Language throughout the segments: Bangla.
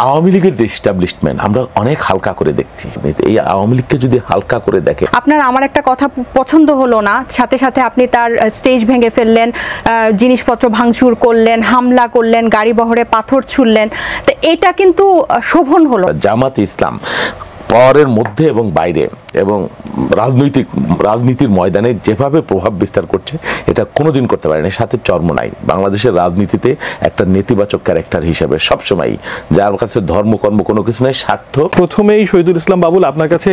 আওয়ামী লীগের যে এস্টাবলিশমেন্ট আমরা অনেক হালকা করে দেখছি, এই আওয়ামী লীগকে যদি হালকা করে দেখে। আপনার আমার একটা কথা পছন্দ হলো না, সাথে সাথে আপনি তার স্টেজ ভেঙে ফেললেন, জিনিসপত্র ভাঙচুর করলেন, হামলা করলেন, গাড়ি বহরে পাথর ছুড়লেন, তো এটা কিন্তু শোভন হলো। জামাত ইসলাম পাওয়ারের মধ্যে এবং বাইরে এবং রাজনীতির ময়দানে যেভাবে প্রভাব বিস্তার করছে এটা কোনোদিন করতে পারেনি। সাথে চর্মনাই বাংলাদেশের রাজনীতিতে একটা নেতিবাচক ক্যারেক্টার হিসেবে সবসময়, যার কাছে ধর্মকর্ম কোনো কিছু নেই, স্বার্থ। প্রথমেই শহীদুল ইসলাম বাবুল, আপনার কাছে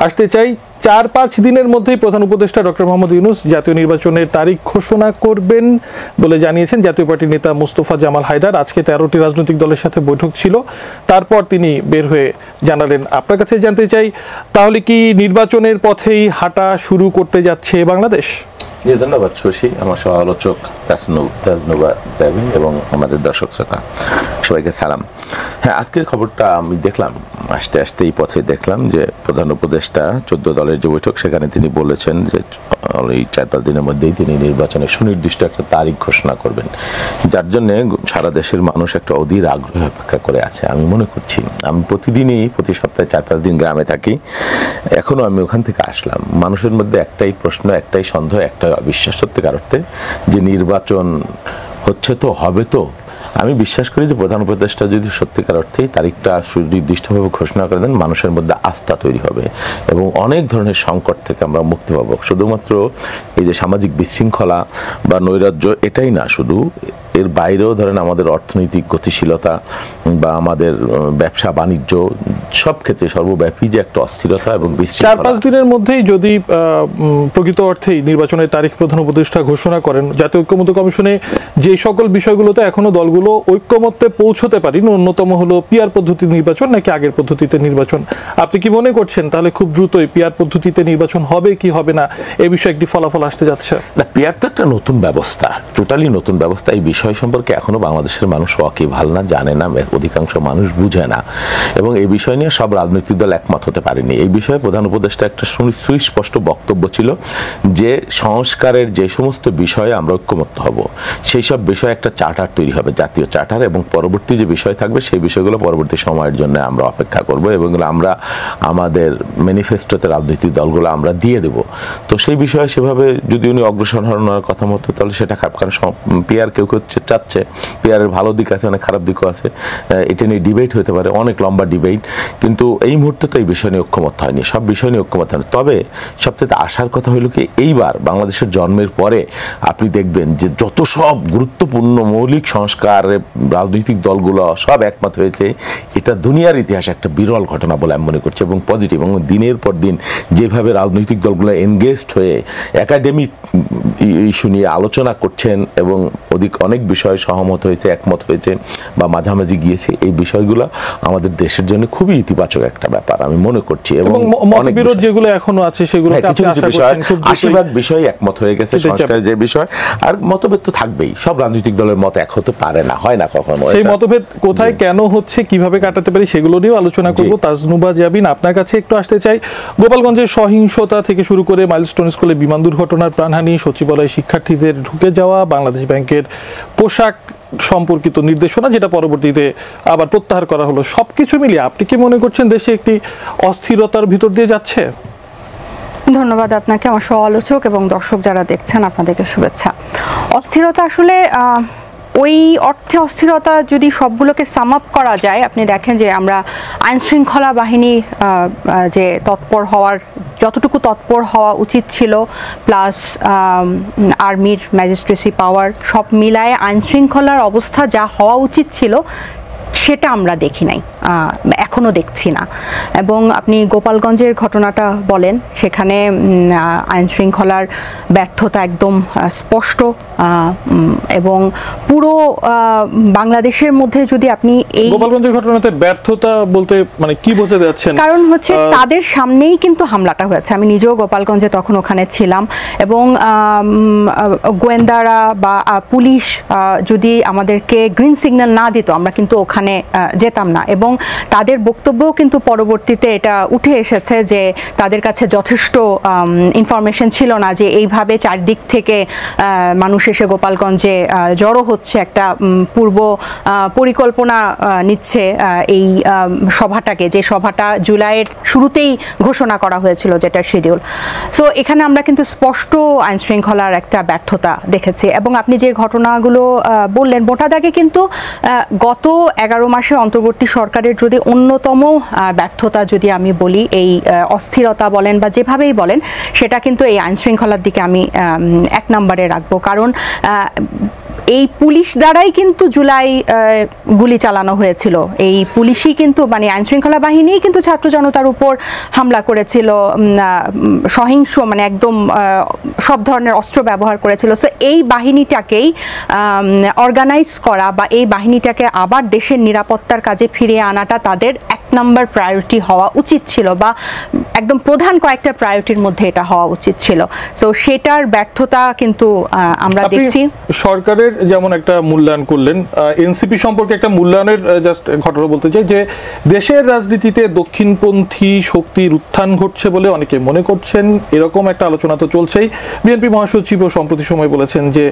আসতে চাই। 4-5 দিনের মধ্যেই প্রধান উপদেষ্টা ডক্টর মোহাম্মদ ইউনূস জাতীয় নির্বাচনের তারিখ ঘোষণা করবেন বলে জানিয়েছেন জাতীয় পার্টির নেতা মোস্তফা জামাল হায়দার। আজকে 13টি রাজনৈতিক দলের সাথে বৈঠক ছিল, তারপর তিনি বের হয়ে জানালেন। আপনার কাছে জানতে চাই, তাহলে কি নির্বাচনের পথেই হাঁটা শুরু করতে যাচ্ছে বাংলাদেশ? ধন্যবাদ শশী, আমার সহ আলোচক তাজনুবা জাবিন এবং আমাদের দর্শক শ্রোতা সবাইকে সালাম। হ্যাঁ, আজকের খবরটা আমি দেখলাম, আসতে আসতে এই পথে দেখলাম যে প্রধান উপদেষ্টা 14 দলের যে বৈঠক, সেখানে তিনি বলেছেন যে এই 4-5 দিনের মধ্যেই তিনি নির্বাচনের সুনির্দিষ্ট একটা তারিখ ঘোষণা করবেন, যার জন্য সারা দেশের মানুষ একটা অধীর আগ্রহে অপেক্ষা করে আছে। আমি মনে করছি, আমি প্রতিদিনই প্রতি সপ্তাহে 4-5 দিন গ্রামে থাকি, এখনো আমি ওখান থেকে আসলাম। মানুষের মধ্যে একটাই প্রশ্ন, একটাই সন্দেহ, একটাই অবিশ্বাস সত্যিকার অর্থে, যে নির্বাচন হচ্ছে তো, হবে তো। আমি বিশ্বাস করি যে প্রধান উপদেষ্টা যদি সত্যিকার অর্থেই তারিখটা সুনির্দিষ্টভাবে ঘোষণা করে দেন, মানুষের মধ্যে আস্থা তৈরি হবে এবং অনেক ধরনের সংকট থেকে আমরা মুক্তি পাবো। শুধুমাত্র এই যে সামাজিক বিশৃঙ্খলা বা নৈরাজ্য এটাই না, শুধু এর বাইরেও ধরেন আমাদের অর্থনৈতিক গতিশীলতা বা আমাদের ব্যবসা বাণিজ্য সব ক্ষেত্রে সর্বব্যাপী যে একটা অস্থিরতা এবং 4-5 দিনের মধ্যেই যদি প্রকৃত অর্থেই নির্বাচনের তারিখ প্রধান উপদেষ্টা ঘোষণা করেন, জাতীয় ঐক্যমত্য কমিশনে যে সকল বিষয়গুলোতে এখনো দলগুলো ঐক্যমত্যে পৌঁছতে পারেনি, অন্যতম হলো পিআর পদ্ধতির নির্বাচন নাকি আগের পদ্ধতিতে নির্বাচন। আপনি কি মনে করছেন তাহলে খুব দ্রুতই পিআর পদ্ধতিতে নির্বাচন হবে কি হবে না, এ বিষয়ে একটি ফলাফল আসতে যাচ্ছে? না, পিআর তো একটা নতুন ব্যবস্থা, টোটালি নতুন ব্যবস্থা। এই বিষয় সম্পর্কে এখনো বাংলাদেশের মানুষ ওয়াকিবহাল না, জানে না, অধিকাংশ মানুষ বুঝে না এবং এই বিষয় নিয়ে সব রাজনৈতিক দল একমত হতে পারেনি। এই বিষয়ে প্রধান উপদেষ্টা একটা সুস্পষ্ট বক্তব্য ছিল যে সংস্কারের যে সমস্ত বিষয়ে আমরা ঐক্যমত্য হব, সেই সব বিষয়ে একটা চার্টার তৈরি হবে, জাতীয় চার্টার, এবং পরবর্তী যে বিষয় থাকবে সেই বিষয়গুলো পরবর্তী সময়ের জন্য আমরা অপেক্ষা করব এবং আমরা আমাদের ম্যানিফেস্টোতে রাজনৈতিক দলগুলো আমরা দিয়ে দেব। তো সেই বিষয়ে সেভাবে যদি উনি অগ্রসর হওয়ার কথা মতো, তাহলে সেটা খারাপ, কারণ পিআর কেউ কেউ চাচ্ছে, পিআরের ভালো দিক আছে, অনেক খারাপ দিকও আছে, এটা নিয়ে ডিবেট হতে পারে, অনেক লম্বা ডিবেট, কিন্তু এই মুহূর্তে তো এই বিষয় নিয়ে ঐক্যমত হয়নি, সব বিষয় নিয়ে ঐক্যমত হয়নি। তবে সবচেয়ে আশার কথা হলো কি, এইবার বাংলাদেশের জন্মের পরে আপনি দেখবেন যে যত সব গুরুত্বপূর্ণ মৌলিক সংস্কারে রাজনৈতিক দলগুলো সব একমত হয়েছে, এটা দুনিয়ার ইতিহাসে একটা বিরল ঘটনা বলে আমি মনে করছি এবং পজিটিভ। এবং দিনের পর দিন যেভাবে রাজনৈতিক দলগুলো এনগেজড হয়ে একাডেমিক ইস্যু নিয়ে আলোচনা করছেন এবং অনেক বিষয়ে সহমত হয়েছে, একমত হয়েছে বা মাঝামাঝি গিয়েছে, এই বিষয়গুলো আমাদের দেশের জন্য খুবই ইতিবাচক একটা ব্যাপার আমি মনে করছি। এবং মতবিরোধ যেগুলো এখনো আছে সেগুলো কিছু কিছু বিষয় 80% বিষয় একমত হয়ে গেছে, সংস্কারের যে বিষয়, আর মতভেদ তো থাকবেই, সব রাজনৈতিক দলের মত এক হতে পারে না, হয় না কখনো। সেই মতভেদ কোথায় কেন হচ্ছে, কিভাবে কাটাতে পারি, সেগুলো নিয়েও আলোচনা করব। তাজনুবা জাবিন, আপনার কাছে একটু আসতে চাই। গোপালগঞ্জের সহিংসতা থেকে শুরু করে মাইলস্টোন স্কুলে বিমান দুর্ঘটনার প্রাণহানি, সচিবালয়ে শিক্ষার্থীদের ঢুকে যাওয়া, বাংলাদেশ ব্যাংকের পোশাক সম্পর্কিত নির্দেশনা যেটা পরবর্তীতে আবার প্রত্যাহার করা হলো, সবকিছু মিলিয়ে আপনি কি মনে করছেন দেশে একটি অস্থিরতার ভিতর দিয়ে যাচ্ছে? ধন্যবাদ আপনাকে, আমার সহ আলোচক এবং দর্শক যারা দেখছেন আপনাদেরকে শুভেচ্ছা। অস্থিরতা আসলে ওই অর্থে অস্থিরতা যদি সবগুলোকে সাম আপ করা যায়, আপনি দেখেন যে আমরা আইন শৃঙ্খলা বাহিনী যে তৎপর হওয়ার, যতটুকু তৎপর হওয়া উচিত ছিল, প্লাস আর্মির ম্যাজিস্ট্রেসি পাওয়ার, সব মিলায়ে আইন শৃঙ্খলার অবস্থা যা হওয়া উচিত ছিল সেটা আমরা দেখি নাই, এখনো দেখছি না। এবং আপনি গোপালগঞ্জের ঘটনাটা বলেন, সেখানে আইন শৃঙ্খলার ব্যর্থতা একদম স্পষ্ট এবং পুরো বাংলাদেশের মধ্যে যদি আপনি এই গোপালগঞ্জের ঘটনাতে ব্যর্থতা বলতে মানে কি বলতে যাচ্ছেন? কারণ হচ্ছে তাদের সামনেই কিন্তু হামলাটা হয়েছে। আমি নিজেও গোপালগঞ্জে তখন ওখানে ছিলাম এবং গোয়েন্দারা বা পুলিশ যদি আমাদেরকে গ্রিন সিগন্যাল না দিত, আমরা কিন্তু ওখানে যেতাম না। এবং তাদের বক্তব্যও কিন্তু পরবর্তীতে এটা উঠে এসেছে যে তাদের কাছে যথেষ্ট ইনফরমেশন ছিল না যে এইভাবে চারদিক থেকে মানুষ এসে গোপালগঞ্জে জড়ো হচ্ছে, একটা পূর্ব পরিকল্পনা নিচ্ছে এই সভাটাকে, যে সভাটা জুলাইয়ের শুরুতেই ঘোষণা করা হয়েছিল যেটা শিডিউল। সো এখানে আমরা কিন্তু স্পষ্ট আইন শৃঙ্খলার একটা ব্যর্থতা দেখেছি। এবং আপনি যে ঘটনাগুলো বললেন মোটা দাগে কিন্তু গত 11 মাসে অন্তর্বর্তী সরকারের যদি অন্যতম ব্যর্থতা যদি আমি বলি, এই অস্থিরতা বলেন বা যেভাবেই বলেন, সেটা কিন্তু এই আইন শৃঙ্খলার দিকে আমি 1 নম্বরে রাখবো। কারণ এই পুলিশ দ্বারাই কিন্তু জুলাই গুলি চালানো হয়েছিল। এই পুলিশই কিন্তু মানে আইন শৃঙ্খলা বাহিনী কিন্তু ছাত্র জনতার উপর হামলা করেছিল, সহিংস মানে একদম সব ধরনের অস্ত্র ব্যবহার করেছিল। সো এই বাহিনীটাকেই অর্গানাইজ করা বা এই বাহিনীটাকে আবার দেশের নিরাপত্তার কাজে ফিরিয়ে আনাটা তাদের 1 নম্বর প্রায়োরিটি হওয়া উচিত ছিল, বা একদম প্রধান কয়েকটা প্রায়োরিটির মধ্যে এটা হওয়া উচিত ছিল। সো সেটার ব্যর্থতা কিন্তু আমরা দেখছি। সরকারের যেমন একটা মূল্যায়ন করলেন, এনসিপি সম্পর্কে একটা মূল্যায়নের জাস্ট ঘটনা বলতে চাই যে দেশের রাজনীতিতে দক্ষিণপন্থী শক্তির উত্থান ঘটছে বলে অনেকে মনে করছেন, এরকম একটা আলোচনা তো চলছেই। বিএনপি মহাসচিবও সম্প্রতি সময় বলেছেন যে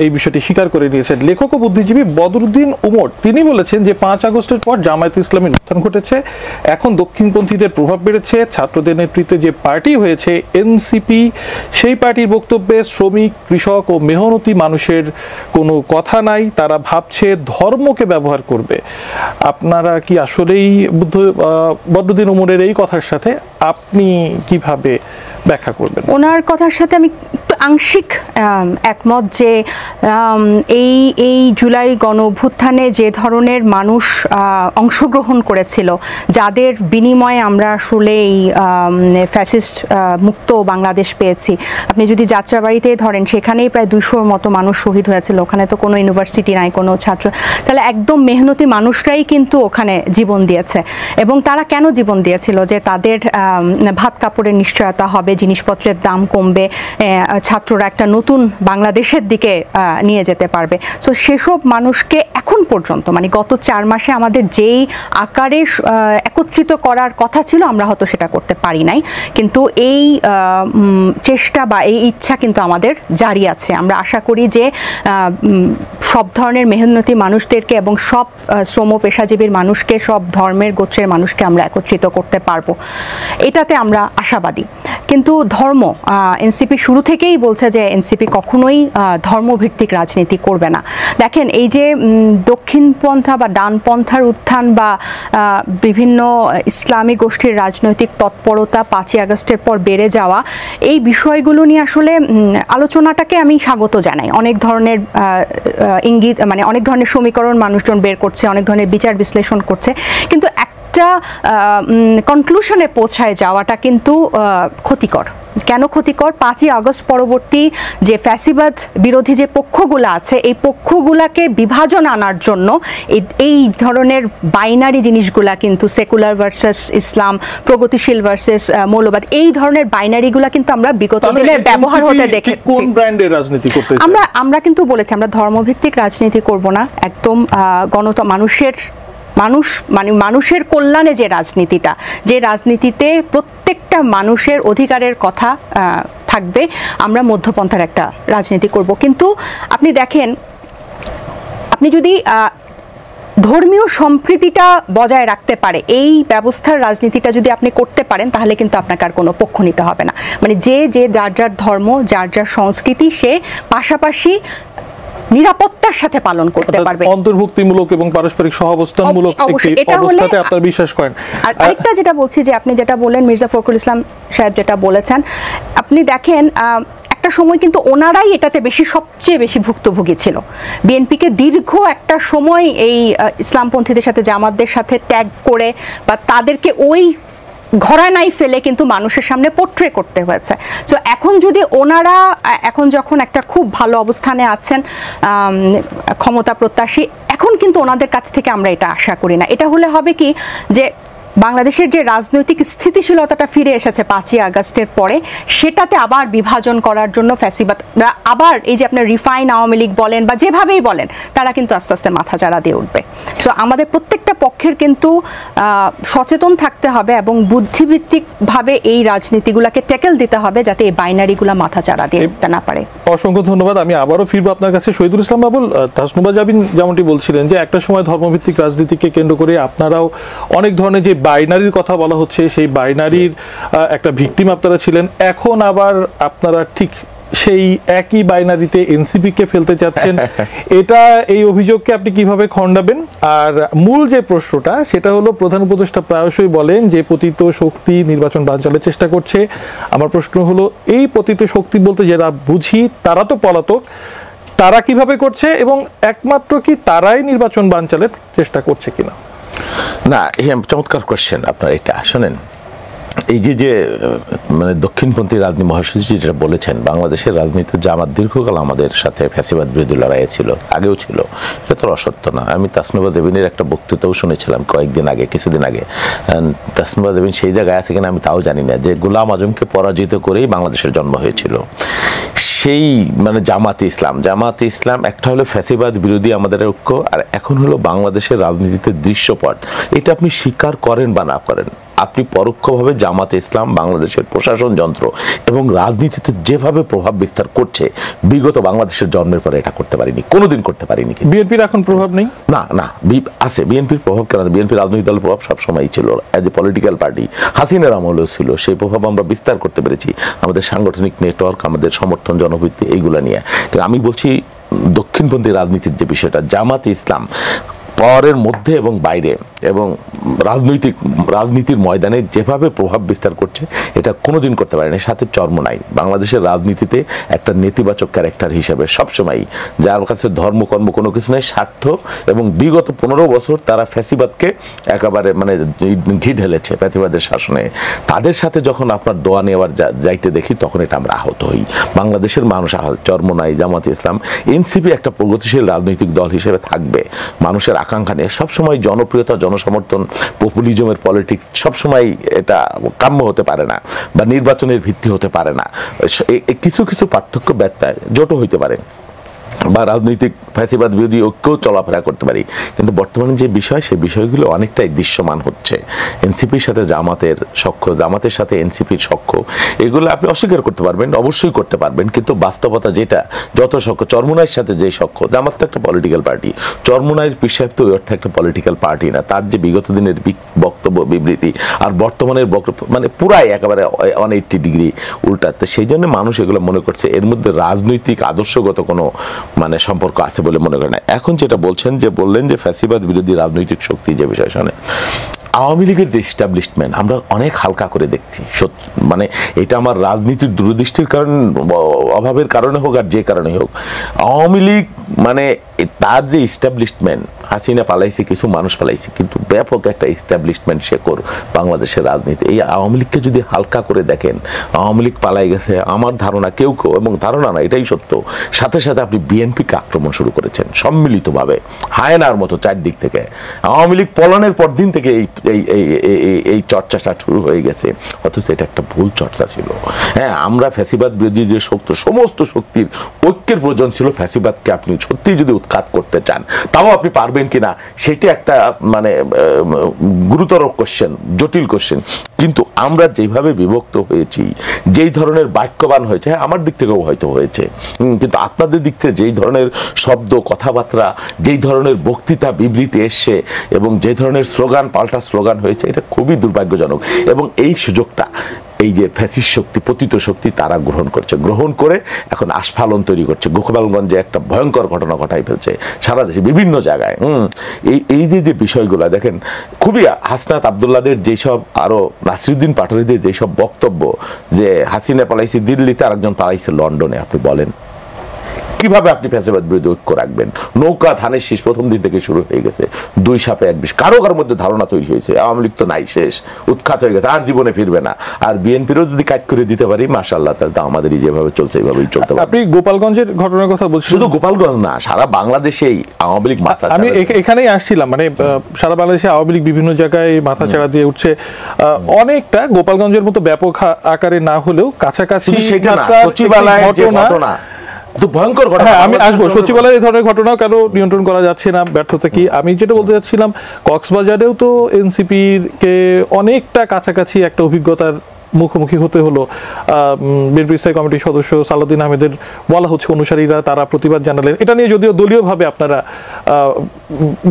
এই বিষয়টি স্বীকার করে নিয়েছেন। লেখক ও বুদ্ধিজীবী বদরুদ্দিন উমর তিনি বলেছেন যে 5 আগস্টের পর জামায়াতে ইসলামীর উত্থান ঘটেছে, এখন দক্ষিণপন্থীদের প্রভাব বেড়েছে, ছাত্রদের নেতৃত্বে যে পার্টি হয়েছে এনসিপি, সেই পার্টির বক্তব্যে শ্রমিক, কৃষক ও মেহনতি মানুষের কোনো কথা নাই, তারা ভাবছে ধর্মকে ব্যবহার করবে। আপনারা কি আসলেই বদরুদ্দিন উমরের এই কথার সাথে আপনি কিভাবে ব্যাখ্যা করবেন? ওনার কথার সাথে আমি একটু আংশিক একমত যে এই জুলাই গণ অভ্যুত্থানে যে ধরনের মানুষ অংশগ্রহণ করেছিল, যাদের বিনিময়ে আমরা আসলে এই ফ্যাসিস্ট মুক্ত বাংলাদেশ পেয়েছি। আপনি যদি যাত্রাবাড়িতে ধরেন, সেখানেই প্রায় 200-র মতো মানুষ শহীদ হয়েছিল। ওখানে তো কোনো ইউনিভার্সিটি নাই, কোনো ছাত্র, তাহলে একদম মেহনতি মানুষরাই কিন্তু ওখানে জীবন দিয়েছে। এবং তারা কেন জীবন দিয়েছিল? যে তাদের ভাত কাপড়ের নিশ্চয়তা হবে, জিনিসপত্রের দাম কমবে, ছাত্ররা একটা নতুন বাংলাদেশের দিকে নিয়ে যেতে পারবে। সো সেসব মানুষকে এখন পর্যন্ত মানে গত 4 মাসে আমাদের যেই আকারে একত্রিত করার কথা ছিল, আমরা হয়তো সেটা করতে পারি নাই, কিন্তু এই চেষ্টা বা এই ইচ্ছা কিন্তু আমাদের জারি আছে। আমরা আশা করি যে সব ধরনের মেহনতি মানুষদেরকে এবং সব শ্রম পেশাজীবীর মানুষকে, সব ধর্মের গোত্রের মানুষকে আমরা একত্রিত করতে পারবো, এটাতে আমরা আশাবাদী। কিন্তু ধর্ম, এনসিপি শুরু থেকেই বলছে যে এনসিপি কখনোই ধর্মভিত্তিক রাজনীতি করবে না। দেখেন, এই যে দক্ষিণপন্থা বা ডানপন্থার উত্থান বা বিভিন্ন ইসলামী গোষ্ঠীর রাজনৈতিক তৎপরতা 5ই আগস্টের পর বেড়ে যাওয়া, এই বিষয়গুলো নিয়ে আসলে আলোচনাটাকে আমি স্বাগত জানাই। অনেক ধরনের ইঙ্গিত মানে অনেক ধরনের সমীকরণ মানুষজন বের করছে, অনেক ধরনের বিচার বিশ্লেষণ করছে, কিন্তু একটা কনক্লুশনে পৌঁছায় যাওয়াটা কিন্তু ক্ষতিকর। কেন ক্ষতিকর? 5ই আগস্ট পরবর্তী যে ফ্যাসিবাদ বিরোধী যে পক্ষগুলো আছে, এই পক্ষগুলাকে বিভাজন আনার জন্য এই ধরনের বাইনারি জিনিসগুলা কিন্তু সেকুলার ভার্সেস ইসলাম, প্রগতিশীল ভার্সেস মৌলবাদ, এই ধরনের বাইনারিগুলা কিন্তু আমরা বিগত দিনে ব্যবহার হতে দেখেছি। কোন ব্র্যান্ডের রাজনীতি করতে চাই? আমরা কিন্তু বলেছি আমরা ধর্মভিত্তিক রাজনীতি করব না, একদম মানুষের কল্যাণে যে রাজনীতিটা, যে রাজনীতিতে প্রত্যেকটা মানুষের অধিকারের কথা থাকবে, আমরা মধ্যপন্থার একটা রাজনীতি করব। কিন্তু আপনি দেখেন, আপনি যদি ধর্মীয় সম্প্রীতিটা বজায় রাখতে পারে এই ব্যবস্থার রাজনীতিটা যদি আপনি করতে পারেন, তাহলে কিন্তু আপনাকে আর কোনো পক্ষ নিতে হবে না। মানে যে যার যার ধর্ম, যার যার সংস্কৃতি, সে পাশাপাশি নিরাপত্তার সাথে পালন করতে পারবে। অন্তর্ভুক্তিমূলক এবং পারস্পরিক সহাবস্থানমূলক একটি অবস্থাতে আপনারা বিশ্বাস করেন। আর আরেকটা যেটা বলছি, যে আপনি যেটা বললেন, মির্জা ফখরুল ইসলাম সাহেব যেটা বলেছেন, আপনি দেখেন একটা সময় কিন্তু ওনারাই এটাতে সবচেয়ে বেশি ভুক্তভোগী ছিল। বিএনপিকে দীর্ঘ একটা সময় এই ইসলামপন্থীদের সাথে, জামাতদের সাথে ট্যাগ করে বা তাদেরকে ওই ঘরানায় ফেলে কিন্তু মানুষের সামনে পোট্রে করতে হয়েছে। তো এখন যদি ওনারা এখন যখন একটা খুব ভালো অবস্থানে আছেন, ক্ষমতা প্রত্যাশী, এখন কিন্তু ওনাদের কাছ থেকে আমরা এটা আশা করি না। এটা হলে হবে কি, যে বাংলাদেশের যে রাজনৈতিক স্থিতিশীলতাটা ফিরে এসেছে 5ই আগস্টের পরে, সেটাতে আবার বিভাজন করার জন্য ফ্যাসিবাদরা আবার এই যে আপনার রিফাইন আওয়ামী লীগ বলেন বা যেভাবেই বলেন, তারা কিন্তু আস্তে আস্তে মাথা চাড়া দিয়ে উঠবে। সো আমাদের প্রত্যেকটা পক্ষের কিন্তু সচেতন থাকতে হবে এবং বুদ্ধিভিত্তিকভাবে এই রাজনীতিগুলোকে ট্যাকেল দিতে হবে, যাতে এই বাইনারিগুলো মাথা চাড়া দিয়ে উঠতে না পারে। অসংখ্য ধন্যবাদ। আমি আবারও ফিরবো আপনার কাছে। শহীদুল ইসলাম বাবুল, তাসনুভা জাবিন যেমনটি বলছিলেন যে একটা সময় ধর্মভিত্তিক রাজনীতিকে কেন্দ্র করে আপনারাও অনেক ধরনের যে বাইনারির কথা বলা হচ্ছে, সেই বাইনারির একটা ভিকটিম আপনারা ছিলেন। এখন আবার আপনারা ঠিক সেই একই বাইনারিতে এনসিপি-কে ফেলতে চাচ্ছেন। এটা, এই অভিযোগকে আপনি কিভাবে খণ্ডাবেন? আর মূল যে প্রশ্নটা, সেটা হলো প্রধান উপদেষ্টা প্রায়শই বলেন যে পতিত শক্তি নির্বাচন বানচালের চেষ্টা করছে। আমার প্রশ্ন হলো, এই পতিত শক্তি বলতে যারা বুঝি তারা তো পলাতক, তারা কিভাবে করছে এবং একমাত্র কি তারাই নির্বাচন বানচালের চেষ্টা করছে কিনা? না, চমৎকার কোয়েশ্চেন আপনার এটা। শোনেন, এই যে মানে দক্ষিণপন্থী রাজনীতি মহাসচিব যেটা বলেছেন, বাংলাদেশের রাজনীতিতে জামাত দীর্ঘকাল আমাদের সাথে ফ্যাসিবাদ বিরোধী লড়াইয়ে ছিল, আগেও ছিল, এটা তো অসত্য না। আমি তাসনুভা জাবিনের একটা বক্তৃতাও শুনেছিলাম কিছুদিন আগে। তাসনুভা জাবিন সেই জায়গায় আছে কিনা আমি তাও জানি না, যে গোলাম আজমকে পরাজিত করেই বাংলাদেশের জন্ম হয়েছিল। সেই মানে জামাতে ইসলাম একটা হলো ফ্যাসিবাদ বিরোধী আমাদের ঐক্য, আর এখন হলো বাংলাদেশের রাজনীতিতে দৃশ্যপট। এটা আপনি স্বীকার করেন বা না করেন, আপনি পরোক্ষভাবে জামাতে ইসলাম বাংলাদেশের প্রশাসন যন্ত্র এবং রাজনীতিতে যেভাবে প্রভাব বিস্তার করছে, বিগত বাংলাদেশের জন্মের পরে এটা করতে পারিনি, কোনোদিন করতে পারিনি। বিএনপির এখন প্রভাব নেই? না, আছে বিএনপির প্রভাব। কেন? বিএনপি রাজনৈতিক দলের প্রভাব সবসময়ই ছিল, অ্যাজ এ পলিটিক্যাল পার্টি। হাসিনার আমলেও ছিল, সেই প্রভাব আমরা বিস্তার করতে পেরেছি আমাদের সাংগঠনিক নেটওয়ার্ক, আমাদের সমর্থন, জনভিত্তি, এইগুলো নিয়ে। আমি বলছি দক্ষিণপন্থী রাজনীতির যে বিষয়টা, জামাতে ইসলাম পাওয়ারের মধ্যে এবং বাইরে এবং রাজনীতির ময়দানে যেভাবে প্রভাব বিস্তার করছে, এটা কোনোদিন করতে পারেনি। সাথে চরমোনাই বাংলাদেশের রাজনীতিতে একটা নেতিবাচক ক্যারেক্টার হিসেবে সবসময়, যার কাছে ধর্মকর্ম কোনো কিছু নেই, স্বার্থ, এবং বিগত 15 বছর তারা ফ্যাসিবাদকে একেবারে মানে ঘি ঢেলেছে ফ্যাসিবাদের শাসনে। তাদের সাথে যখন আপনার দোয়া নেওয়ার যাইতে দেখি, তখন এটা আমরা আহত হই। বাংলাদেশের মানুষ আহত। চরমোনাই, জামাতে ইসলাম, এনসিপি একটা প্রগতিশীল রাজনৈতিক দল হিসেবে থাকবে, মানুষের আকাঙ্ক্ষা নিয়ে সবসময় জনপ্রিয়তা, জনসমর্থন, পপুলিজমের পলিটিক্স সবসময় এটা কাম্য হতে পারে না বা নির্বাচনের ভিত্তি হতে পারে না। কিছু কিছু পার্থক্য ব্যত্যয় জোট হইতে পারে বা রাজনৈতিক ফ্যাসিবাদ বিরোধী ঐক্যও চলাফেরা করতে পারি, কিন্তু বর্তমানে যে বিষয়, সেই বিষয়গুলো অনেকটাই দৃশ্যমান হচ্ছে। এনসিপির সাথে জামাতের সখ্য, জামাতের সাথে এনসিপির সখ্য, এগুলো আপনি অস্বীকার করতে পারবেন, অবশ্যই করতে পারবেন, কিন্তু বাস্তবতা যেটা, যত সখ্য, চরমোনাইয়ের সাথে যে সখ্য, জামাত তো একটা পলিটিক্যাল পার্টি, চরমোনাইয়ের পীর সাহেব তো ওই অর্থে একটা পলিটিক্যাল পার্টি না। তার যে বিগত দিনের বক্তব্য, বিবৃতি আর বর্তমানের বক্তব্য মানে পুরাই একেবারে 180 ডিগ্রি উল্টাতে। সেই জন্য মানুষ এগুলো মনে করছে এর মধ্যে রাজনৈতিক আদর্শগত কোনো মানে সম্পর্ক আছে বলে মনে করে না। এখন যেটা বললেন যে ফ্যাসিবাদ বিরোধী রাজনৈতিক শক্তি যে বিষয়, শুনে আওয়ামী লীগের যে এস্টাবলিশমেন্ট আমরা অনেক হালকা করে দেখছি, মানে এটা আমার রাজনীতির দূরদৃষ্টির অভাবের কারণে হোক আর যে কারণে হোক, আওয়ামী লীগ মানে তার যে এস্টাবলিশমেন্ট, হাসিনা পালাইছে, কিছু মানুষ পালাইছে, কিন্তু ব্যাপক একটা এস্টাবলিশমেন্ট শেকড় বাংলাদেশের রাজনীতি। এই আওয়ামী লীগকে যদি হালকা করে দেখেন, আওয়ামী লীগ পালাই গেছে, আমার ধারণা কেউ এবং ধারণা না, এটাই সত্য, সাথে সাথে আপনি বিএনপিকে আক্রমণ শুরু করেছেন সম্মিলিতভাবে, হায়নার মতো চারদিক থেকে। আওয়ামী লীগ পলানের পর দিন থেকে এই চর্চাটা শুরু হয়ে গেছে, অথচ এটা একটা ভুল চর্চা ছিল। হ্যাঁ, আমরা ফ্যাসিবাদ বিরোধী যে শক্তি, সমস্ত শক্তির ঐক্যের প্রয়োজন ছিল। ফ্যাসিবাদকে আপনি সত্যি যদি উৎখাত করতে চান, তাও আপনি পারবেন কিনা সেটা একটা মানে গুরুতর কোশ্চেন, জটিল কোশ্চেন। কিন্তু আমরা যেভাবে বিভক্ত হয়েছি, যেই ধরনের বাক্যবান হয়েছে, হ্যাঁ আমার দিক থেকেও হয়তো হয়েছে, কিন্তু আপনাদের দিক থেকে যেই ধরনের শব্দ, কথাবার্তা, যেই ধরনের বক্তৃতা, বিবৃতি এসছে এবং যে ধরনের স্লোগান, পাল্টা স্লোগান হয়েছে, এটা খুবই দুর্ভাগ্যজনক। এবং এই সুযোগটা এই যে ফ্যাসিস্ট শক্তি, পতিত শক্তি, তারা গ্রহণ করে এখন আস্ফালন তৈরি করছে। গোপালগঞ্জে একটা ভয়ঙ্কর ঘটনা ঘটাই ফেলছে, সারা দেশে বিভিন্ন জায়গায়। এই যে বিষয়গুলো দেখেন, খুবই হাসনাত আব্দুল্লাহদের যেসব, আরো নাসিরুদ্দিন পাটোয়ারিদের যেসব বক্তব্য, যে হাসিনা পালাইছে দিল্লিতে, আরেকজন পালাইছে লন্ডনে, আপনি বলেন কিভাবে আপনি ফ্যাসিবাদ বিরোধী ঐক্য রাখবেন? নৌকা ধানের শীষ প্রথম দিন থেকে শুরু হয়ে গেছে, 2 সাপে 1 বিষ। কারো মধ্যে ধারণা তৈরি হয়েছে আওয়ামী লীগ তো নাই, শেষ, উৎখাত হয়ে গেছে, আর জীবনে ফিরবে না। আর বিএনপিরও যদি কাজ করে দিতে পারি মাশাআল্লাহ, তাহলে তো আমাদেরই যেভাবে চলছে এইভাবেই চলতে পারে। আপনি গোপালগঞ্জের ঘটনার কথা বলছেন, শুধু গোপালগঞ্জ না, সারা বাংলাদেশেই আওয়ামী লীগ মাথা, আমি এখানেই আসছিলাম, মানে সারা বাংলাদেশে আওয়ামী লীগ বিভিন্ন জায়গায় মাথা চাড়া দিয়ে উঠছে। অনেকটা গোপালগঞ্জের মতো ব্যাপক আকারে না হলেও কাছাকাছি সচিবালয়ের যে ঘটনা, তো ভয়ঙ্কর ঘটনা। হ্যাঁ, আমি আসবো সচিবালয়ে এই ধরনের ঘটনাও কেন নিয়ন্ত্রণ করা যাচ্ছে না, ব্যর্থতা কি? আমি যেটা বলতে চাচ্ছিলাম, কক্সবাজারেও তো এনসিপির কে অনেকটা কাছাকাছি একটা অভিজ্ঞতার মুখোমুখি হতে হলো। বিএনপি স্থায়ী কমিটির সদস্য সালাউদ্দিন আহমেদের বলা হচ্ছে অনুসারীরা তারা প্রতিবাদ জানালেন। এটা নিয়ে যদিও দলীয়ভাবে আপনারা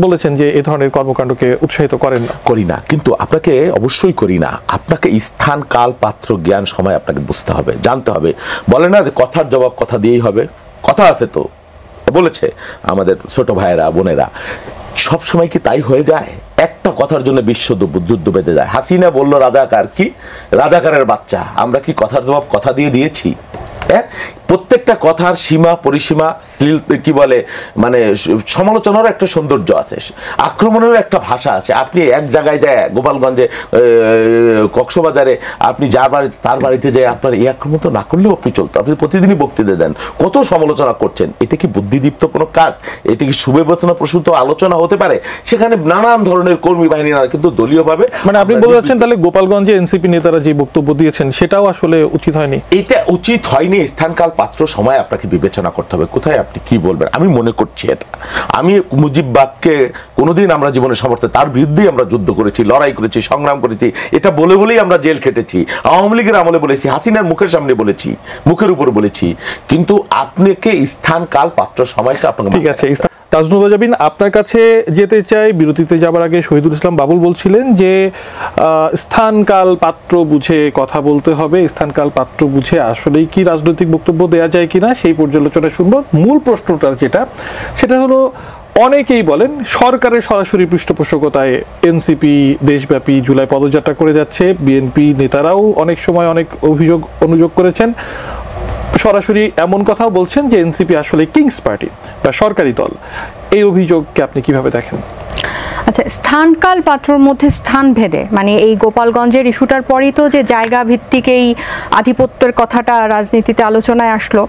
বলেছেন যে এই ধরনের কর্মকাণ্ডকে উৎসাহিত করেন না। করি না, কিন্তু আপনাকে অবশ্যই করি না। আপনাকে স্থান, কাল, পাত্র, জ্ঞান, সময় আপনাকে বুঝতে হবে, জানতে হবে। বলে না যে কথার জবাব কথা দিয়েই হবে, কথা আছে তো, বলেছে আমাদের ছোট ভাইয়েরা বোনেরা। সব সময় কি তাই হয়ে যায়? একটা কথার জন্য বিশ্ব যুদ্ধ বেঁধে যায়। হাসিনা বলল রাজাকার, কি রাজাকারের বাচ্চা? আমরা কি কথার জবাব কথা দিয়ে দিয়েছি? হ্যাঁ, প্রত্যেকটা কথার সীমা পরিসীমা, কি বলে, মানে সমালোচনারও একটা সৌন্দর্য আছে, আক্রমণেরও একটা ভাষা আছে। আপনি এক জায়গায় যায়, গোপালগঞ্জে, কক্সবাজারে, আপনি যার বাড়িতে তার বাড়িতে যায়, আপনার এই আক্রমণ তো না করলেও আপনি চলতো। আপনি প্রতিদিনই বক্তৃতা দেন, কত সমালোচনা করছেন। এটা কি বুদ্ধিদীপ্ত কোনো কাজ? এটা কি সুবিবেচনা প্রসূত আলোচনা হতে পারে? সেখানে নানান ধরনের কর্মী বাহিনী, কিন্তু দলীয়ভাবে, মানে আপনি বলতে চাচ্ছেন তাহলে গোপালগঞ্জে এনসিপি নেতারা যে বক্তব্য দিয়েছেন সেটাও আসলে উচিত হয়নি? এটা উচিত হয়নি। স্থানকাল পাত্র সময় আপনাকে বিবেচনা করতে হবে, কোথায় আপনি কি বলবেন। আমি মনে করছি এটা, আমি মুজিববাদকে কোনোদিন আমরা জীবনে সমর্থন, তার বিরুদ্ধেই আমরা যুদ্ধ করেছি, লড়াই করেছি, সংগ্রাম করেছি। এটা বলেই আমরা জেল খেটেছি। আওয়ামী লীগের আমলে বলেছি, হাসিনার মুখের সামনে বলেছি, মুখের উপর বলেছি। কিন্তু আপনাকে স্থানকাল পাত্র সময়টা আপনাকে, ঠিক আছে। তাজনুবা জাবিন, আপনার কাছে যেতে চাই। বিরতিতে যাবার আগে শহীদুল ইসলাম বাবুল বলছিলেন যে স্থানকাল পাত্র বুঝে কথা বলতে হবে। স্থানকাল পাত্র বুঝে আসলেই কি রাজনৈতিক বক্তব্য দেওয়া যায় কিনা সেই পর্যালোচনা শুনবো। মূল প্রশ্নটা সেটা হলো, অনেকেই বলেন সরকারের সরাসরি পৃষ্ঠপোষকতায় এনসিপি দেশব্যাপী জুলাই পদযাত্রা করে যাচ্ছে। বিএনপি নেতারাও অনেক সময় অনেক অনুযোগ করেছেন, সরাসরি এমন কথাও বলছেন যে এনসিপি আসলে কিংস পার্টি বা সরকারি দল। এই অভিযোগকে আপনি কিভাবে দেখেন? আচ্ছা, স্থানকাল পাত্রর মধ্যে স্থান ভেদে, মানে এই গোপালগঞ্জের ইস্যুটার পরেই তো যে জায়গা ভিত্তিক এই আধিপত্যের কথাটা রাজনীতিতে আলোচনায় আসলো,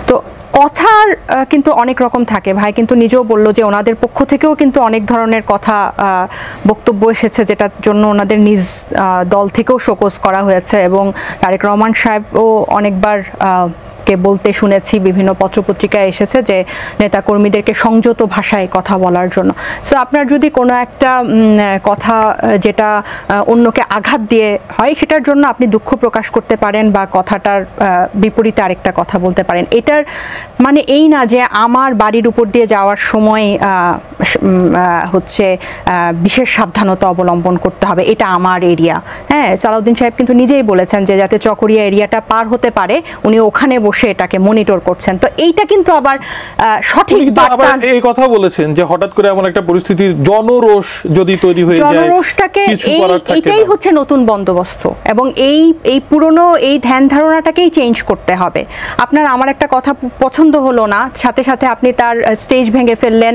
তো কথার কিন্তু অনেক রকম থাকে। ভাই কিন্তু নিজেও বললো যে ওনাদের পক্ষ থেকেও কিন্তু অনেক ধরনের কথা বক্তব্য এসেছে, যেটার জন্য ওনাদের নিজ দল থেকেও শোকজ করা হয়েছে, এবং তারেক রহমান সাহেবও অনেকবার কে বলতে শুনেছি, বিভিন্ন পত্রপত্রিকায় এসেছে যে নেতাকর্মীদেরকে সংযত ভাষায় কথা বলার জন্য। সো আপনার যদি কোনো একটা কথা যেটা অন্যকে আঘাত দিয়ে হয়, সেটার জন্য আপনি দুঃখ প্রকাশ করতে পারেন বা কথাটার বিপরীতে আরেকটা কথা বলতে পারেন। এটার মানে এই না যে আমার বাড়ির উপর দিয়ে যাওয়ার সময় হচ্ছে বিশেষ সাবধানতা অবলম্বন করতে হবে, এটা আমার এরিয়া। হ্যাঁ, সালাউদ্দিন সাহেব কিন্তু নিজেই বলেছেন যে যাতে চকরিয়া এরিয়াটা পার হতে পারে, উনি ওখানে বসে এটাকে মনিটর করছেন। তো এইটা কিন্তু আবার সঠিক বার্তা। এই কথা বলেছেন যে হঠাৎ করে এমন একটা পরিস্থিতির জনরোষ যদি তৈরি হয়ে যায়, জনরোষটাকে এইটাই হচ্ছে নতুন বন্দোবস্ত, এবং এই পুরনো এই ধ্যান ধারণাটাকেই চেঞ্জ করতে হবে। আপনার আমার একটা কথা পছন্দ হলো না, সাথে সাথে আপনি তার স্টেজ ভেঙে ফেললেন,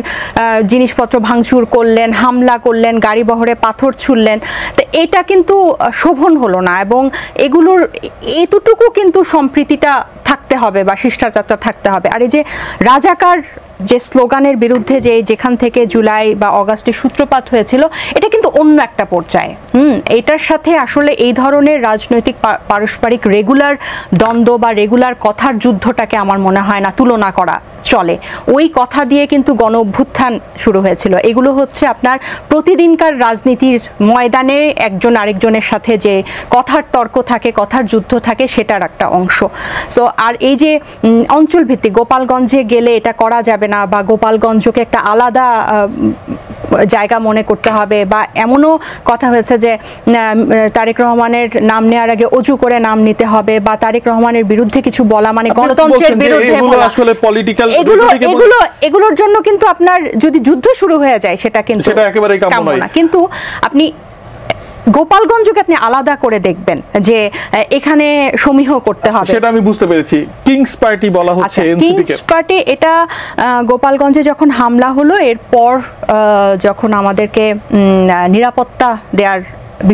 জিনিসপত্র ভাঙচুর করলেন, হামলা করলেন, গাড়ি বহরে পাথর ছুড়লেন। তো এটা কিন্তু শোভন হলো না, এবং এগুলোর এতটুকু কিন্তু সম্প্রীতিটা থাকতে হবে বা শিষ্টাচারটা থাকতে হবে। আর এই যে রাজাকার যে স্লোগানের বিরুদ্ধে যেখান থেকে জুলাই বা অগাস্টের সূত্রপাত হয়েছিল, এটা কিন্তু অন্য একটা পর্যায়ে। এটার সাথে আসলে এই ধরনের রাজনৈতিক পারস্পরিক রেগুলার দ্বন্দ্ব বা রেগুলার কথার যুদ্ধটাকে আমার মনে হয় না তুলনা করা চলে। ওই কথা দিয়ে কিন্তু গণ অভ্যুত্থান শুরু হয়েছিল। এগুলো হচ্ছে আপনার প্রতিদিনকার রাজনীতির ময়দানে একজন আরেকজনের সাথে যে কথার তর্ক থাকে, কথার যুদ্ধ থাকে, সেটার একটা অংশ। সো আর এই যে অঞ্চল ভিত্তিক গোপালগঞ্জে গেলে এটা করা যাবে না, বা গোপালগঞ্জকে একটা আলাদা জায়গা মনে করতে হবে, বা এমনও কথা হয়েছে যে তারেক রহমানের নাম নেওয়ার আগে অজু করে নাম নিতে হবে, বা তারেক রহমানের বিরুদ্ধে কিছু বলা মানে গণতন্ত্রের বিরুদ্ধে বলা। এগুলোর জন্য কিন্তু আপনার যদি যুদ্ধ শুরু হয়ে যায়, সেটা কিন্তু একেবারেই কাম্য না। কিন্তু আপনি গোপালগঞ্জকে আপনি আলাদা করে দেখবেন যে এখানে সমীহ করতে হবে, সেটা আমি বুঝতে পেরেছি। কিংস পার্টি বলা হচ্ছে এনসিপি কে। কিংস পার্টি এটা গোপালগঞ্জে যখন হামলা হলো এরপর যখন আমাদেরকে নিরাপত্তা দেওয়ার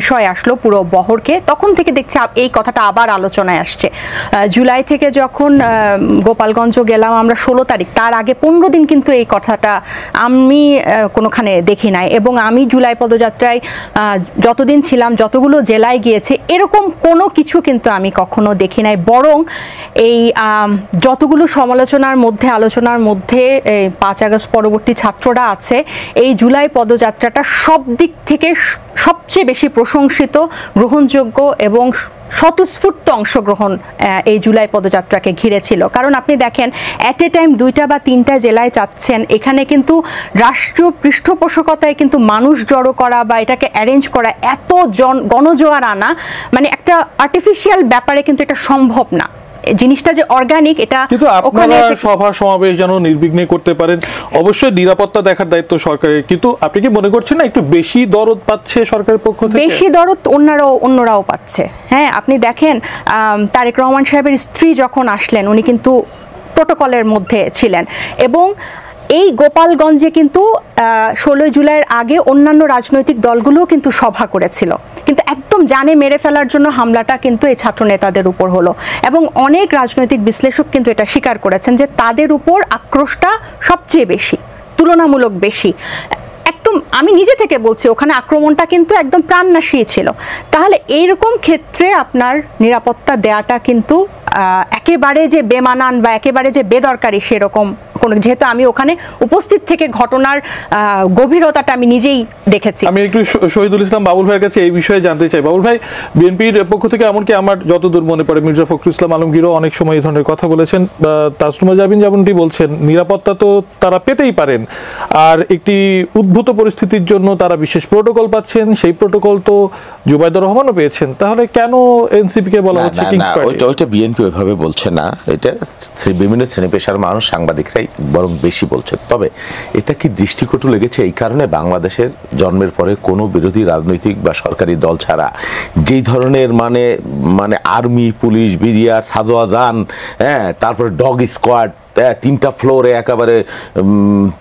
বিষয় আসলো পুরো বহরকে, তখন থেকে দেখছি এই কথাটা আবার আলোচনায় আসছে। জুলাই থেকে যখন গোপালগঞ্জ গেলাম আমরা 16 তারিখ, তার আগে 15 দিন কিন্তু এই কথাটা আমি কোনোখানে দেখি নাই। এবং আমি জুলাই পদযাত্রায় যতদিন ছিলাম, যতগুলো জেলায় গিয়েছে, এরকম কোনো কিছু কিন্তু আমি কখনো দেখি নাই। বরং এই যতগুলো সমালোচনার মধ্যে, আলোচনার মধ্যে 5 আগস্ট পরবর্তী ছাত্ররা আছে, এই জুলাই পদযাত্রাটা সব দিক থেকে সবচেয়ে বেশি প্রশংসিত, গ্রহণযোগ্য এবং স্বতঃস্ফূর্ত অংশগ্রহণ এই জুলাই পদযাত্রাকে ঘিরে ছিল। কারণ আপনি দেখেন অ্যাট এ টাইম 2টা বা 3টা জেলায় যাচ্ছেন, এখানে কিন্তু রাষ্ট্রীয় পৃষ্ঠপোষকতায় কিন্তু মানুষ জড়ো করা বা এটাকে অ্যারেঞ্জ করা, এত গণজোয়ার আনা, মানে একটা আর্টিফিশিয়াল ব্যাপারে কিন্তু এটা সম্ভব না। জিনিসটা যে অর্গানিক, এটা কিন্তু আপনারা সভা সমাবেশ যেন নির্বিঘ্নে করতে পারেন, অবশ্যই নিরাপত্তা দেখার দায়িত্ব সরকারের। কিন্তু আপনি কি মনে করছেন না একটু বেশি দরদ পাচ্ছে সরকারের পক্ষ থেকে? বেশি দরদ অন্যরাও পাচ্ছে। হ্যাঁ, আপনি দেখেন তারেক রহমান সাহেবের স্ত্রী যখন আসলেন, উনি কিন্তু প্রোটোকলের মধ্যে ছিলেন। এবং এই গোপালগঞ্জে কিন্তু 16 জুলাইয়ের আগে অন্যান্য রাজনৈতিক দলগুলোও কিন্তু সভা করেছিল, কিন্তু একদম জানে মেরে ফেলার জন্য হামলাটা কিন্তু এই ছাত্র নেতাদের উপর হলো। এবং অনেক রাজনৈতিক বিশ্লেষক কিন্তু এটা স্বীকার করেছেন যে তাদের উপর আক্রোশটা সবচেয়ে বেশি, তুলনামূলক বেশি। একদম আমি নিজে থেকে বলছি, ওখানে আক্রমণটা কিন্তু একদম প্রাণনাশী ছিল। তাহলে এইরকম ক্ষেত্রে আপনার নিরাপত্তা দেওয়াটা কিন্তু একেবারে যে বেমানান বা একেবারে যে বেদরকারি সেরকম কোনো, যেহেতু আমি ওখানে উপস্থিত থেকে ঘটনার গভীরতাটা আমি নিজেই দেখেছি। আমি একটু শহীদুল ইসলাম বাবুল ভাইয়ের কাছে এই বিষয়ে জানতে চাই। বাবুল ভাই, বিএনপির পক্ষ থেকে এমনকি আমার যতদূর মনে পড়ে মির্জা ফখরুল ইসলাম আলমগীরও অনেক সময় এই ধরনের কথা বলেছেন। তাসনুমা জাবিন যেমনটি বলছেন, নিরাপত্তা তো তারা পেতেই পারেন, আর একটি উদ্ভূত পরিস্থিতির জন্য তারা বিশেষ প্রোটোকল পাচ্ছেন, সেই প্রোটোকল তো জুবাইদুর রহমানও পেয়েছেন। তাহলে কেন এনসিপি কে বলা হচ্ছে কিংস পার্টি? ওইটা বিএনপি ওইভাবে বলছে না, এটা বিভিন্ন শ্রেণী পেশার মানুষ, সাংবাদিকরাই বরং বেশি বলছে। তবে এটা কি দৃষ্টিকটু লেগেছে এই কারণে, বাংলাদেশের জন্মের পরে কোনো বিরোধী রাজনৈতিক বা সরকারি দল ছাড়া যেই ধরনের মানে আর্মি, পুলিশ, বিজিআর, সাজোয়াজান, হ্যাঁ, তারপরে ডগ স্কোয়াড, 3টা ফ্লোরে একেবারে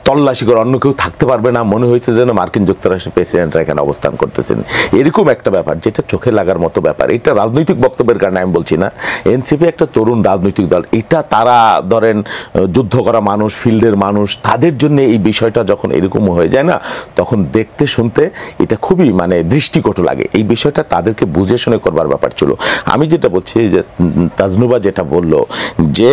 তল্লাশি করে, অন্য কেউ থাকতে পারবে না, মনে হয়েছে যেন মার্কিন যুক্তরাষ্ট্রের প্রেসিডেন্টরা এখানে অবস্থান করতেছেন, এরকম একটা ব্যাপার যেটা চোখে লাগার মতো ব্যাপার। এটা রাজনৈতিক বক্তব্যের কারণে আমি বলছি না, এনসিপি একটা তরুণ রাজনৈতিক দল, এটা তারা ধরেন যুদ্ধ করা মানুষ, ফিল্ডের মানুষ, তাদের জন্য এই বিষয়টা যখন এরকম হয়ে যায় না, তখন দেখতে শুনতে এটা খুবই দৃষ্টিকটু লাগে। এই বিষয়টা তাদেরকে বুঝে শুনে করবার ব্যাপার ছিল। আমি যেটা বলছি যে তাজনুবা যেটা বললো যে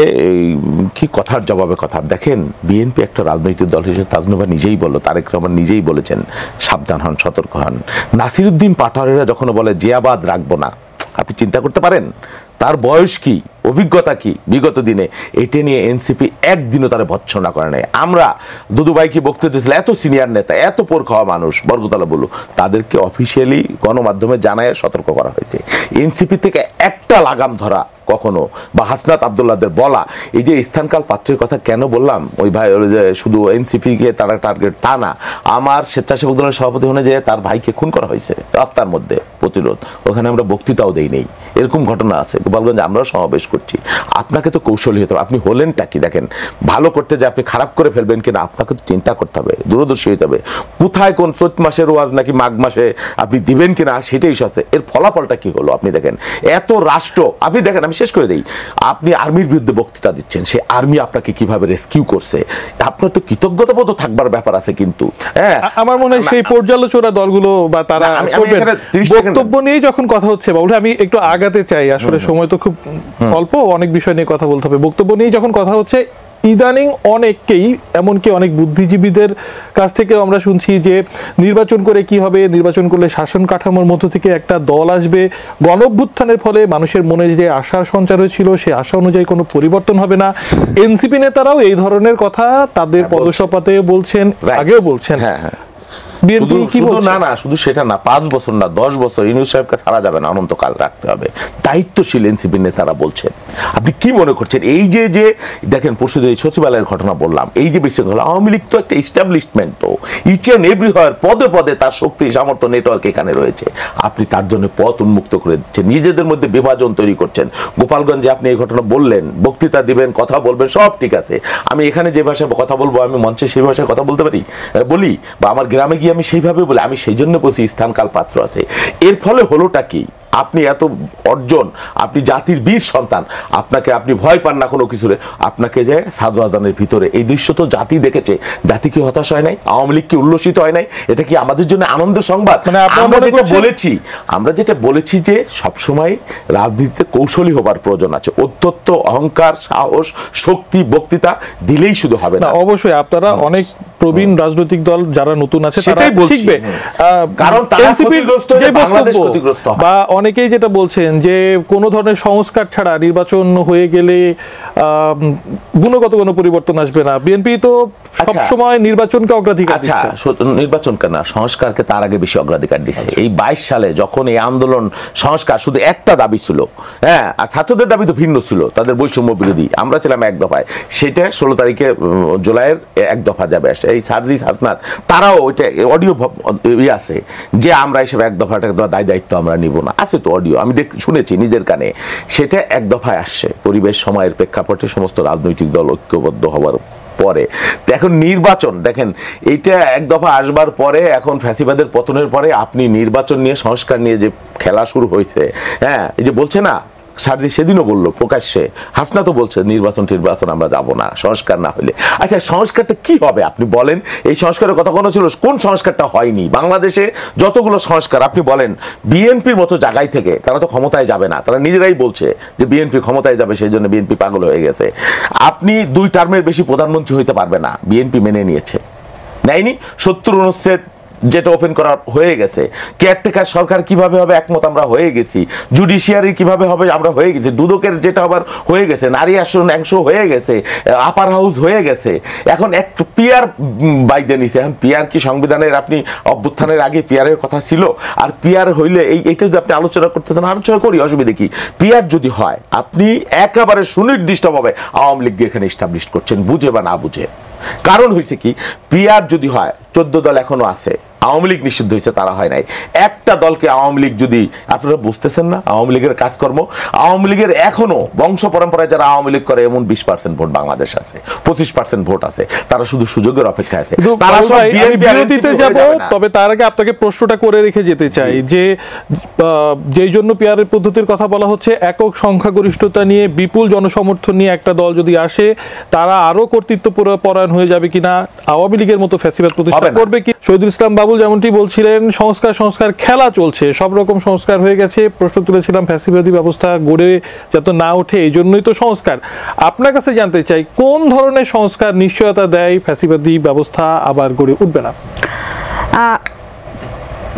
কি কথার জবাবে কথা, দেখেন বিএনপি একটা রাজনৈতিক দল হিসেবে তাজনুবা নিজেই বলল, তারেক রহমান নিজেই বলেছেন সাবধান হন, সতর্ক হন। নাসিরুদ্দিন পাটোয়ারিরা যখন বলে জিয়াবাদ রাখবো না, আপনি চিন্তা করতে পারেন তার বয়স কি, অভিজ্ঞতা কি বিগত দিনে, এটা নিয়ে এনসিপি একদিনও তারা ভৎসনা করে নাই। আমরা দুদুভাইকে বক্তব্য দিয়েছিল, এত সিনিয়র নেতা, এত পোর খাওয়া মানুষ, বর্গতলা বলু, তাদেরকে অফিসিয়ালি গণমাধ্যমে জানায় সতর্ক করা হয়েছে। এনসিপি থেকে একটা লাগাম ধরা কখনো, বা হাসনাত আব্দুল্লাহদের বলা, এই যে স্থানকাল পাত্রের কথা কেন বললাম, ওই ভাই শুধু এনসিপিকে তারা টার্গেট তা না, আমার স্বেচ্ছাসেবক দলের সভাপতি হয়ে যে তার ভাইকে খুন করা হয়েছে রাস্তার মধ্যে প্রতিরোধ, ওখানে আমরা বক্তৃতাও দেই নেই, এরকম ঘটনা আছে। গোপালগঞ্জে আমরাও সমাবেশ করছি। আপনাকে তো কৌশলী হতে হবে, আপনি হলেনটা কি দেখেন, ভালো করতে যে আপনি খারাপ করে ফেলবেন কিনা আপনাকে তো চিন্তা করতে হবে, দূরদর্শী হতে হবে, কোথায় কোন চৈত মাসের ওয়াজ নাকি মাঘ মাসে আপনি দিবেন কিনা সেটাই সস্তে, এর ফলাফলটা কি হলো আপনি দেখেন। এত রাষ্ট্র, আপনি দেখেন, আমি শেষ করে দিই, আপনি আর্মির বিরুদ্ধে বক্তৃতা দিচ্ছেন, সে আর্মি আপনাকে কিভাবে রেস্কিউ করছে, আপনার তো কৃতজ্ঞতা বোধ থাকবার ব্যাপার আছে। কিন্তু হ্যাঁ, আমার মনে হয় সেই পর্যালোচনা দলগুলো বা তারা বক্তব্য নিয়ে যখন কথা হচ্ছে, বাবুল আমি একটু আগাতে চাই, আসলে সময় তো খুব অল্প, অনেক বিষয় নিয়ে কথা বলতে হবে। বক্তব্য নিয়ে যখন কথা হচ্ছে, ইদানিং অনেককেই, এমনকি অনেক বুদ্ধিজীবীদের কাছ থেকে আমরা শুনছি যে নির্বাচন করে কি হবে, নির্বাচন করলে শাসন কাঠামোর মধ্য থেকে একটা দল আসবে, গণঅভ্যুত্থানের ফলে মানুষের মনে যে আশার সঞ্চার হয়েছিল সেই আশা অনুযায়ী কোনো পরিবর্তন হবে না। এনসিপি নেতারাও এই ধরনের কথা তাদের পদসভাতে বলছেন, আগেও বলছেন। বিএনপি কি বলছে? না শুধু সেটা না, 5 বছর না 10 বছর ইউনূস সাহেবকে ছাড়া যাবে না, অনন্তকাল রাখতে হবে, দায়িত্বশীল এনসিপি নেতারা বলছেন। আপনি কি মনে করছেন এই যে দেখেন পরশুদিন এই সচিবালয়ের ঘটনা বললাম, এই যে বিশৃঙ্খলা, আওয়ামী লীগ তো একটা এস্টাবলিশমেন্ট, তো ইচ এন্ড এভরিহোয়ার পদে পদে তার শক্তি সামর্থ্য নেটওয়ার্ক এখানে রয়েছে। আপনি তার জন্য পথ উন্মুক্ত করে দিচ্ছেন, নিজেদের মধ্যে বিভাজন তৈরি করছেন। গোপালগঞ্জে আপনি এই ঘটনা বললেন, বক্তৃতা দিবেন, কথা বলবেন, সব ঠিক আছে। আমি এখানে যে ভাষায় কথা বলবো, আমি মঞ্চে সেই ভাষায় কথা বলতে বলি, বা আমার গ্রামে গিয়ে আমি সেইভাবে বলি, আমি সেই জন্য বলছি স্থানকাল পাত্র আছে। এর ফলে হলোটা কি? আপনি এত অর্জন, আপনি জাতির বীর সন্তান, আপনাকে আপনি ভয় পান না কোনো কিছুরে, আপনাকে যে সাজওয়াজানের ভিতরে এই দৃশ্য তো জাতি দেখেছে। জাতি কি হতাশ হয় নাই? আওয়ামী লীগ কি উল্লসিত হয় নাই? এটা কি আমাদের জন্য আনন্দের সংবাদ? আমরা যেটা বলেছি যে সবসময় রাজনীতিতে কৌশলী হবার প্রয়োজন আছে, অত্যত্ব, অহংকার, সাহস, শক্তি, বক্তৃতা দিলেই শুধু হবে না। অবশ্যই আপনারা অনেক প্রবীণ রাজনৈতিক দল যারা নতুন আছে তারা শিখবে, কারণ তারা ক্ষতিগ্রস্ত হয়ে বাংলাদেশ ক্ষতিগ্রস্ত হয়। বা অনেকেই যেটা বলছেন যে কোনো ধরনের সংস্কার ছাড়া নির্বাচন হয়ে গেলে গুণগত কোনো পরিবর্তন আসবে না। বিএনপি তো সব সময় নির্বাচনকে অগ্রাধিকার দিচ্ছে। নির্বাচনকে না, সংস্কারকে তার আগে বেশি অগ্রাধিকার দিচ্ছে। এই 22 সালে যখন এই আন্দোলন সংস্কার শুধু একটা দাবি ছিল, হ্যাঁ, আর ছাত্রদের দাবি তো ভিন্ন ছিল, তাদের বৈষম্য বিরোধী, আমরা ছিলাম এক দফায়, সেটা 16 তারিখে জুলাইয়ের এক দফা যাবে আসে। এই সার্জিস হাসনাত তারাও ওইটা অডিও আছে যে আমরা এসব এক দফাটা দায়িত্ব আমরা নিব না, আছে তো অডিও, আমি শুনেছি নিজের কানে। সেটা এক দফায় আসছে পরিবেশ সময়ের প্রেক্ষাপটে সমস্ত রাজনৈতিক দল ঐক্যবদ্ধ হওয়ার পরে। এখন নির্বাচন দেখেন, এইটা এক দফা আসবার পরে, এখন ফ্যাসিবাদের পতনের পরে আপনি নির্বাচন নিয়ে, সংস্কার নিয়ে যে খেলা শুরু হয়েছে, হ্যাঁ, এই যে বলছে না, সারজি সেদিনও বললো প্রকাশ্যে, হাসনা তো বলছে নির্বাচন আমরা যাব না সংস্কার না হলে। আচ্ছা, সংস্কারটা কি হবে আপনি বলেন? এই সংস্কারের কথা কোনো ছিল? কোন সংস্কারটা হয়নি? বাংলাদেশে যতগুলো সংস্কার আপনি বলেন, বিএনপির মতো জায়গায় থেকে তারা তো ক্ষমতায় যাবে না, তারা নিজেরাই বলছে যে বিএনপি ক্ষমতায় যাবে, সেই জন্য বিএনপি পাগল হয়ে গেছে। আপনি 2 টার্মের বেশি প্রধানমন্ত্রী হইতে পারবে না, বিএনপি মেনে নিয়েছে, নেয়নি। 70 অনুচ্ছেদ যেটা ওপেন করা হয়ে গেছে, কেয়ারটেকার সরকার কিভাবে হবে একমত আমরা হয়ে গেছি, জুডিশিয়ারি কিভাবে হবে আমরা হয়ে গেছি, দুদকের যেটা আবার হয়ে গেছে, নারী আসন অংশ হয়ে গেছে, আপার হাউস হয়ে গেছে। এখন এক পিয়ার বাইদে নিছে। এখন পিয়ার কি সংবিধানের, আপনি অভ্যুত্থানের আগে পিয়ারের কথা ছিল? আর পিয়ার হইলে এইটা যদি আপনি আলোচনা করতে চান, আলোচনা করি, অসুবিধা কি? পিয়ার যদি হয়, আপনি একেবারে সুনির্দিষ্টভাবে আওয়ামী লীগকে এখানে এস্টাবলিশ করছেন, বুঝে বা না বুঝে। কারণ হয়েছে কি, পিয়ার যদি হয়, 14 দল এখনো আছে, আওয়ামী লীগ নিষিদ্ধ হয়েছে, তারা হয় নাই। একটা দলকে আওয়ামী লীগ যদি, আপনারা বুঝতেছেন না আওয়ামী লীগের কাজকর্ম? আওয়ামী লীগের এখনো বংশ পরম্পরায় যারা আওয়ামী লীগ করে এমন 20% ভোট বাংলাদেশ আছে, 25% ভোট আছে, তারা শুধু সুযোগের অপেক্ষায় আছে। তারা সব বিরতিতে যাব, তবে তার আগে আপনাকে প্রশ্নটা করে রেখে যেতে চাই যে যেই জন্য পিয়ারের পদ্ধতির কথা বলা হচ্ছে, একক সংখ্যাগরিষ্ঠতা নিয়ে বিপুল জনসমর্থন নিয়ে একটা দল যদি আসে, তারা আরো কর্তৃত্ব পরায়ণ হয়ে যাবে কিনা, আওয়ামী লীগের মতো ফ্যাসিবাদ প্রতিষ্ঠা করবে কি? শহীদুল ইসলাম বাবুল যেমনটি বলছিলেন, সংস্কার খেলা চলছে, সব রকম সংস্কার হয়ে গেছে। প্রশ্ন তুলেছিলাম ফ্যাসিবাদী ব্যবস্থা গড়ে যাতে না ওঠে, এই জন্যই তো সংস্কার। আপনার কাছে জানতে চাই, কোন ধরনের সংস্কার নিশ্চয়তা দেয় ফ্যাসিবাদী ব্যবস্থা আবার গড়ে উঠবে না?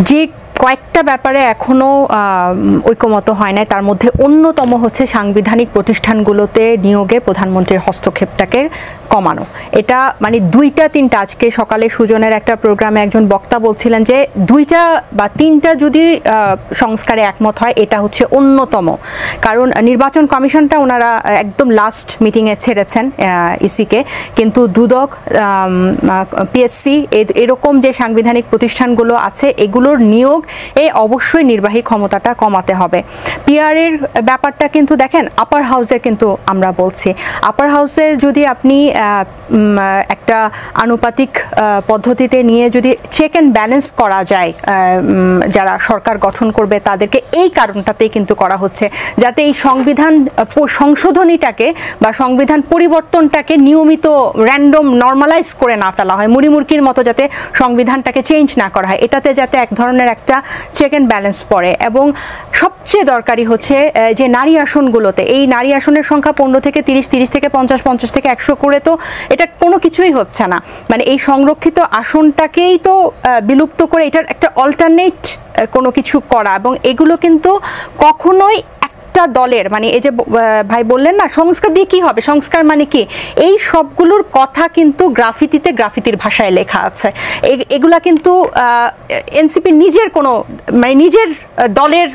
যে কয়েকটা ব্যাপারে এখনো ঐকমত্য হয় নাই, তার মধ্যে অন্যতম হচ্ছে সাংবিধানিক প্রতিষ্ঠানগুলোতে নিয়োগে প্রধানমন্ত্রীর হস্তক্ষেপটাকে কমানো। এটা মানে 2টা 3টা, আজকে সকালে সুজনের একটা প্রোগ্রামে একজন বক্তা বলছিলেন যে 2টা বা 3টা যদি সংস্কারে একমত হয়, এটা হচ্ছে অন্যতম। কারণ নির্বাচন কমিশনটা ওনারা একদম লাস্ট মিটিংয়ে ছেড়েছেন ইসিকে, কিন্তু দুদক, পিএসসি, এরকম যে সাংবিধানিক প্রতিষ্ঠানগুলো আছে, এগুলোর নিয়োগ অবশ্যই নির্বাহী ক্ষমতাটা কমাতে হবে। পিআরের ব্যাপারটা কিন্তু দেখেন, আপার হাউসের কিন্তু আমরা বলছি, আপার হাউসের যদি আপনি একটা আনুপাতিক পদ্ধতিতে নিয়ে যদি চেক অ্যান্ড ব্যালেন্স করা যায়, যারা সরকার গঠন করবে তাদেরকে, এই কারণটাতেই কিন্তু করা হচ্ছে, যাতে এই সংবিধান সংশোধনীটাকে বা সংবিধান পরিবর্তনটাকে নিয়মিত র্যান্ডম নর্মালাইজ করে না ফেলা হয়, মুড়িমুড়কির মতো যাতে সংবিধানটাকে চেঞ্জ না করা হয়, এটাতে যাতে এক ধরনের একটা চেক অ্যান্ড ব্যালেন্স পড়ে। এবং সবচেয়ে দরকারি হচ্ছে যে নারী আসনগুলোতে, এই নারী আসনের সংখ্যা 15 থেকে 30, 30 থেকে 50, 50 থেকে 100 করে তো এটা কোনো কিছুই হচ্ছে না। মানে এই সংরক্ষিত আসনটাকেই তো বিলুপ্ত করে এটার একটা অল্টারনেট কোনো কিছু করা, এবং এগুলো কিন্তু কখনোই একটা দলের মানে এই যে ভাই বললেন না সংস্কার দিয়ে কি হবে, সংস্কার মানে কি, এই সবগুলোর কথা কিন্তু গ্রাফিতির ভাষায় লেখা আছে। এগুলা কিন্তু এনসিপি নিজের কোনো মানে নিজের দলের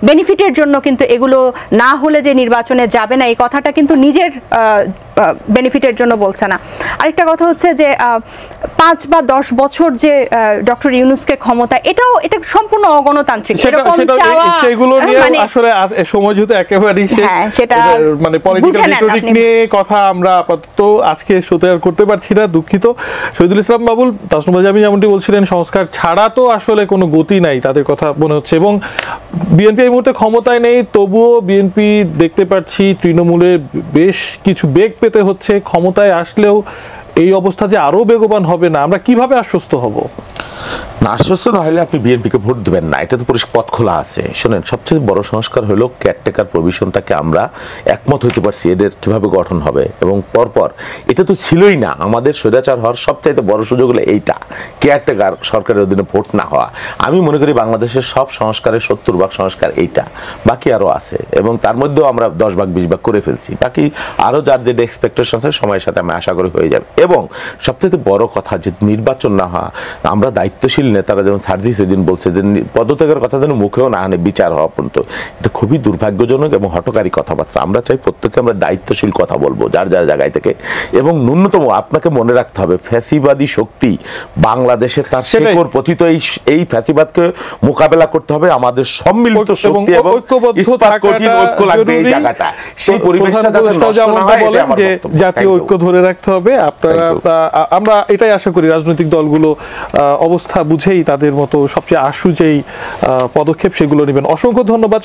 বেনিফিটের জন্য কিন্তু এগুলো না হলে যে নির্বাচনে যাবে না এই কথাটা কিন্তু নিজের বেনিফিটের জন্য বলছে না। আরেকটা কথা হচ্ছে যে 5 বা 10 বছর যে ডক্টর ইউনূসকে ক্ষমতা, এটা সম্পূর্ণ অগণতান্ত্রিক। সেগুলো নিয়ে আসলে সময় যেহেতু একেবারেই সেটা মানে পলিটিক্যাল রিটোরিক নিয়ে কথা আমরা আপাতত আজকে শোতে আর করতে পারছি না, দুঃখিত। শহীদুল ইসলাম বাবুল, তাসনুভা জাবিন যেমনটি বলছিলেন সংস্কার ছাড়া তো আসলে কোনো গতি নাই তাদের কথা মনে হচ্ছে, এবং বিএনপি এই মুহূর্তে ক্ষমতায় নেই, তবুও বিএনপি দেখতে পাচ্ছি তৃণমূলে বেশ কিছু বেগ পেতে হচ্ছে। ক্ষমতায় আসলেও এই অবস্থা যে আরো বেগবান হবে না, আমরা কিভাবে আশ্বস্ত হব? না, আশ্বস্ত না হলে আপনি বিএনপিকে ভোট দেবেন না, এটা তো পরিষ্কার পথ খোলা আছে। শোনেন, সবচেয়ে বড় সংস্কার হলো কেয়ারটেকার প্রভিশনটাকে আমরা একমত হইতে পারছি এদের কিভাবে গঠন হবে, এবং পরপর এটা তো ছিলই না। আমাদের স্বৈরাচার হওয়ার সবচাইতে বড় সুযোগ হলো এইটা, কেয়ারটেকার সরকারের অধীনে ভোট না হওয়া। আমি মনে করি বাংলাদেশের সব সংস্কারের 70% সংস্কার এইটা, বাকি আরো আছে, এবং তার মধ্যেও আমরা 10-20 করে ফেলছি। বাকি আরো যার যেটা এক্সপেকটেশন আছে সময়ের সাথে আমি আশা করি হয়ে যাবে। এবং সবচেয়ে বড় কথা যে নির্বাচন না হওয়া, আমরা দায়িত্বশীল নেতারা যেমন সার্জি সেদিন বলছে যে পদত্যাগের কথা যেন মুখেও না আনে বিচার হওয়া পর্যন্ত, এটা খুবই দুর্ভাগ্যজনক এবং হঠকারী কথাবার্তা। আমরা চাই প্রত্যেকে আমরা দায়িত্বশীল কথা বলবো যার যার জায়গায় থেকে, এবং ন্যূনতম আপনাকে মনে রাখতে হবে ফ্যাসিবাদী শক্তি বাংলাদেশে তার শেকড় পতিত, এই ফ্যাসিবাদকে মোকাবেলা করতে হবে আমাদের সম্মিলিত শক্তি এবং ঐক্য লাগবে এই জায়গাটা, সেই পরিবেশটা যাতে নষ্ট না হয় এটা আমার বক্তব্য। জাতীয় ঐক্য ধরে রাখতে হবে। আপনারা আমরা এটাই আশা করি রাজনৈতিক দলগুলো অবস্থা বুঝেই তাদের মতো সবচেয়ে আশু যেই পদক্ষেপ সেগুলো নেবেন। অসংখ্য ধন্যবাদ।